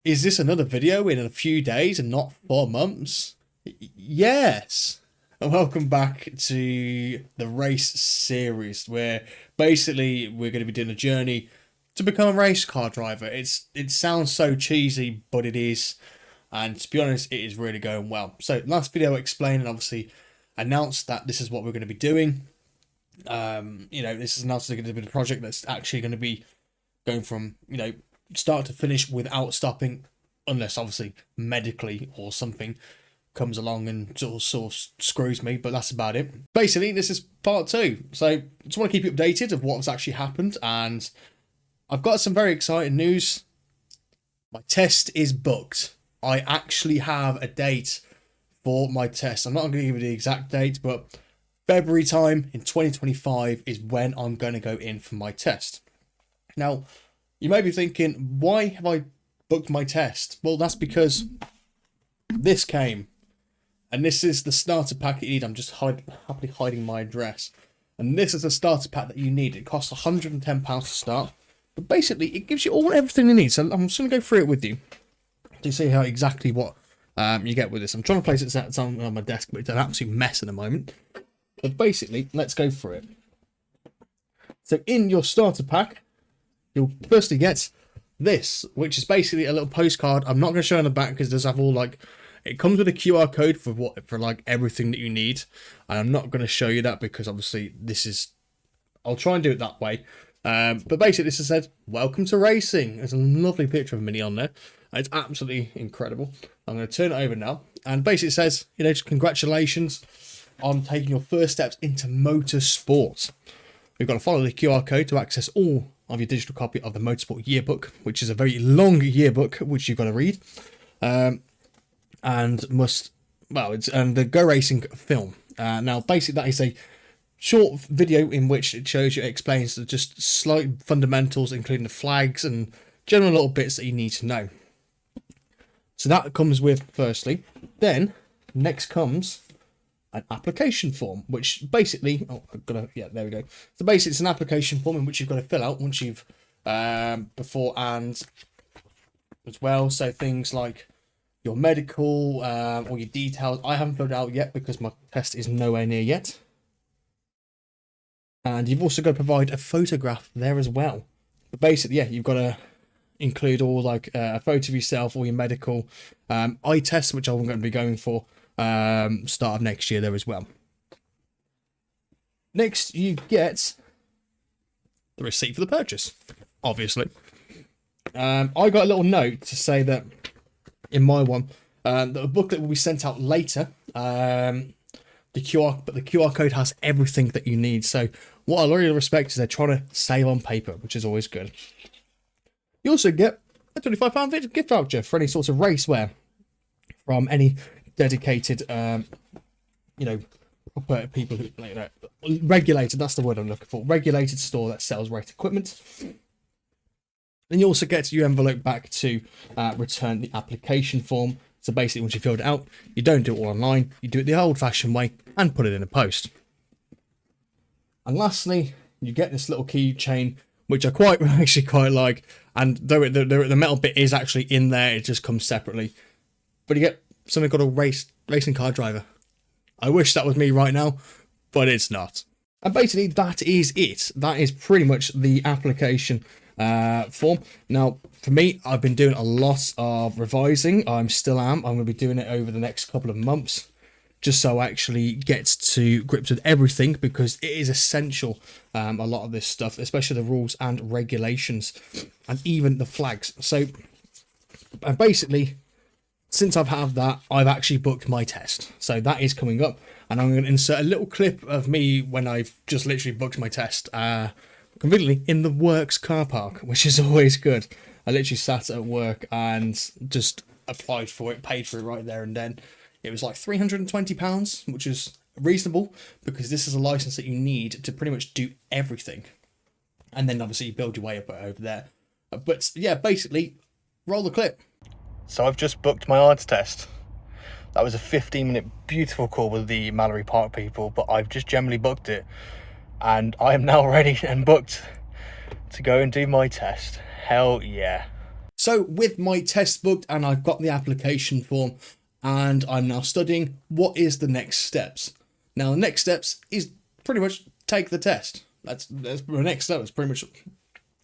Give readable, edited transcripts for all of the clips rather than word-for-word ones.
Is this another video in a few days and not 4 months? Yes. And welcome back to the race series where basically we're going to be doing a journey to become a race car driver. It sounds so cheesy, but it is. And to be honest, it is really going well. So last video I explained and obviously announced that this is what we're going to be doing. This is announced going to be a project that's actually going to be going from, start to finish without stopping, unless obviously medically or something comes along and sort of screws me, but that's about it. Basically, this is part 2. So I just want to keep you updated of what's actually happened, and I've got some very exciting news. My test is booked. I actually have a date for my test. I'm not going to give you the exact date, but February time in 2025 is when I'm going to go in for my test. Now, you may be thinking, why have I booked my test? Well, that's because this came. And this is the starter pack you need. I'm just happily hiding my address. And this is the starter pack that you need. It costs £110 to start. But basically, it gives you everything you need. So I'm just going to go through it with you to see how exactly what you get with this. I'm trying to place it on my desk, but it's an absolute mess at the moment. But basically, let's go through it. So in your starter pack, you'll firstly get this, which is basically a little postcard. I'm not going to show on the back because it does have all it comes with a QR code for everything that you need. And I'm not going to show you that because obviously I'll try and do it that way. But basically this has said, welcome to racing. There's a lovely picture of Minnie on there. It's absolutely incredible. I'm going to turn it over now. And basically it says, just congratulations on taking your first steps into motorsport. You've got to follow the QR code to access all of your digital copy of the Motorsport Yearbook, which is a very long yearbook, which you've got to read. And the Go Racing film. Now, basically, that is a short video in which it explains just slight fundamentals, including the flags and general little bits that you need to know. So that comes with, firstly. Then, next comes an application form, which basically, there we go. So basically, it's an application form in which you've got to fill out once you've beforehand as well. So things like your medical, or your details. I haven't filled out yet because my test is nowhere near yet. And you've also got to provide a photograph there as well. But basically, you've got to include all a photo of yourself, or your medical, eye tests, which I'm going to be going for start of next year there as well. Next, you get the receipt for the purchase, obviously. I got a little note to say that in my one, the booklet will be sent out later. But the QR code has everything that you need. So what I really respect is they're trying to save on paper, which is always good. You also get a £25 gift voucher for any sort of racewear from any dedicated, proper people who, regulated, that's the word I'm looking for, regulated store that sells race equipment. Then you also get your envelope back to return the application form. So basically, once you filled it out, you don't do it all online, you do it the old-fashioned way and put it in a post. And lastly, you get this little keychain, which I actually quite like. And though the metal bit is actually in there, it just comes separately. But you get something called a racing car driver. I wish that was me right now, but it's not. And basically, that is it. That is pretty much the application form. Now, for me, I've been doing a lot of revising. I'm going to be doing it over the next couple of months, just so I actually get to grips with everything, because it is essential, a lot of this stuff, especially the rules and regulations, and even the flags. So, and basically, since I've had that, I've actually booked my test. So that is coming up, and I'm going to insert a little clip of me when I've just literally booked my test, conveniently in the works car park, which is always good. I literally sat at work and just applied for it, paid for it right there and then. It was like £320, which is reasonable because this is a license that you need to pretty much do everything. And then obviously you build your way up over there. But yeah, basically, roll the clip. So I've just booked my ARDS test. That was a 15-minute beautiful call with the Mallory Park people, but I've just generally booked it. And I am now ready and booked to go and do my test. Hell yeah. So with my test booked and I've got the application form and I'm now studying, what is the next steps? Now the next steps is pretty much take the test. That's the next step. It's pretty much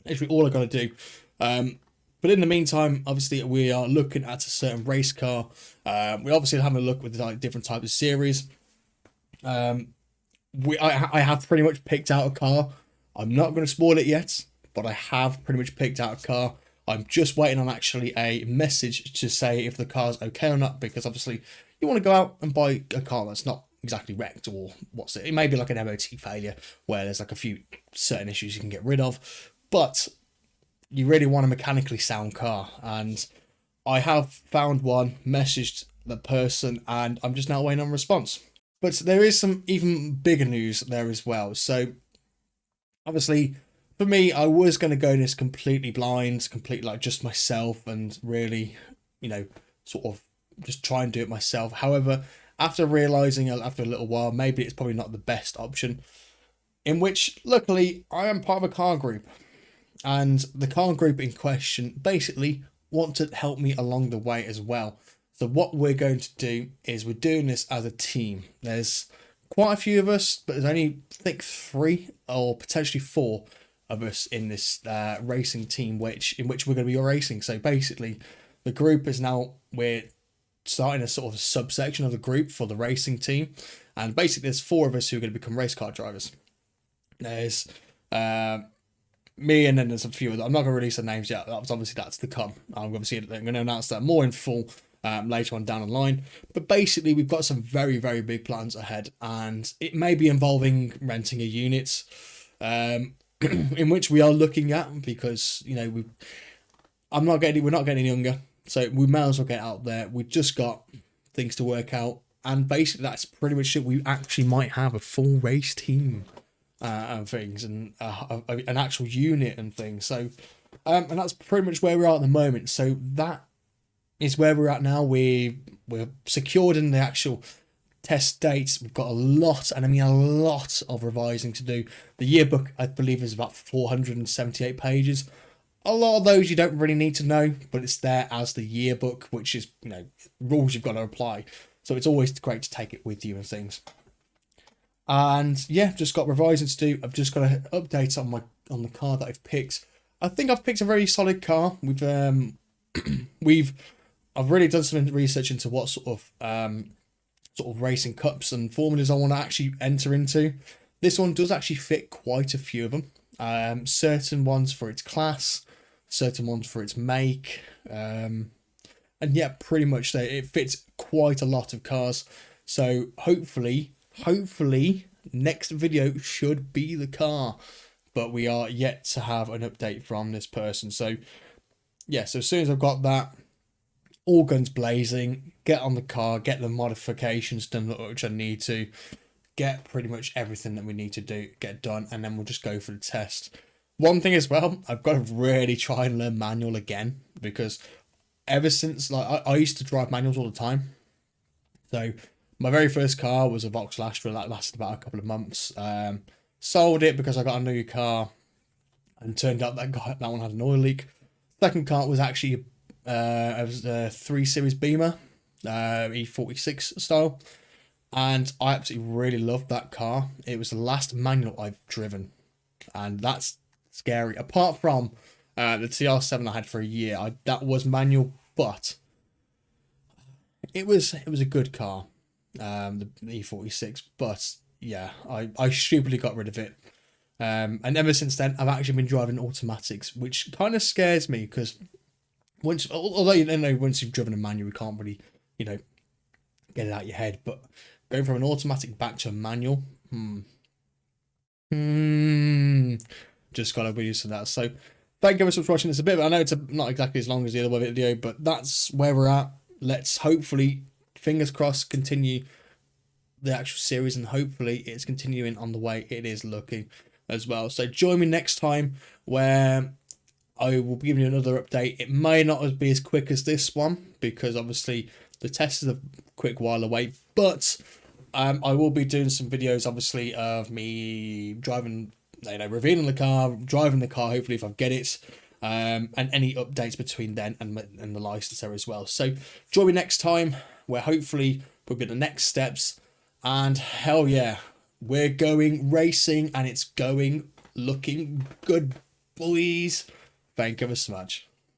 actually all I got to do. But in the meantime, obviously we are looking at a certain race car. We obviously having a look with like different types of series. I have pretty much picked out a car. I'm not going to spoil it yet, but I have pretty much picked out a car. I'm just waiting on actually a message to say if the car's okay or not, because obviously you want to go out and buy a car that's not exactly wrecked or what's it. It may be like an MOT failure where there's like a few certain issues you can get rid of, but you really want a mechanically sound car. And I have found one, messaged the person, and I'm just now waiting on a response. But there is some even bigger news there as well. So obviously, for me, I was going to go this completely blind, completely like just myself and really, sort of just try and do it myself. However, after realising after a little while, maybe it's probably not the best option, in which luckily I am part of a car group. And the car group in question basically want to help me along the way as well. So what we're going to do is we're doing this as a team. There's quite a few of us, but there's only, I think, 3 or potentially 4 of us in this racing team, in which we're going to be racing. So basically, the group is now, we're starting a sort of subsection of the group for the racing team, and basically there's 4 of us who are going to become race car drivers. There's me, and then there's a few of them. I'm not going to release the names yet. That's to come. I'm going to announce that more in full later on down the line. But basically, we've got some very, very big plans ahead, and it may be involving renting a unit. In which we are looking at, because we're not getting any younger, so we may as well get out there. We've just got things to work out, and basically that's pretty much it. We actually might have a full race team and things, and an actual unit and things. So and that's pretty much where we're at the moment. So that is where we're at now. We're secured in the actual test dates. We've got a lot of revising to do. The yearbook, I believe, is about 478 pages. A lot of those you don't really need to know, but it's there as the yearbook, which is rules you've got to apply. So it's always great to take it with you and things. And yeah, just got revising to do. I've just got to update on the car that I've picked. I think I've picked a very solid car. I've really done some research into what sort of racing cups and formulas I want to actually enter into. This one does actually fit quite a few of them. Certain ones for its class, certain ones for its make, and yeah, pretty much it fits quite a lot of cars. So hopefully next video should be the car, but we are yet to have an update from this person. So yeah, so as soon as I've got that, all guns blazing, get on the car, get the modifications done which I need to, get pretty much everything that we need to get done, and then we'll just go for the test. One thing as well, I've got to really try and learn manual again, because ever since I used to drive manuals all the time. So my very first car was a Vauxhall Astra that lasted about a couple of months. Sold it because I got a new car, and turned out that one had an oil leak. Second car was actually it was a 3 Series Beamer, E46 style, and I absolutely really loved that car. It was the last manual I've driven, and that's scary. Apart from the TR7 I had for a year, that was manual, but it was a good car, the E46. But yeah, I stupidly got rid of it, and ever since then I've actually been driving automatics, which kind of scares me, because although once you've driven a manual, you can't really get it out of your head, but going from an automatic back to a manual, just gotta be used to that. So thank you so much for watching this. I know it's not exactly as long as the other video, but that's where we're at. Let's hopefully, fingers crossed, continue the actual series, and hopefully it's continuing on the way it is looking as well. So join me next time, where I will be giving you another update. It may not be as quick as this one, because obviously the test is a quick while away, but I will be doing some videos, obviously, of me driving, revealing the car, driving the car, hopefully, if I get it, and any updates between then and the licensor as well. So join me next time, where hopefully we'll be at the next steps. And hell yeah, we're going racing, and it's looking good, boys. Thank you so much.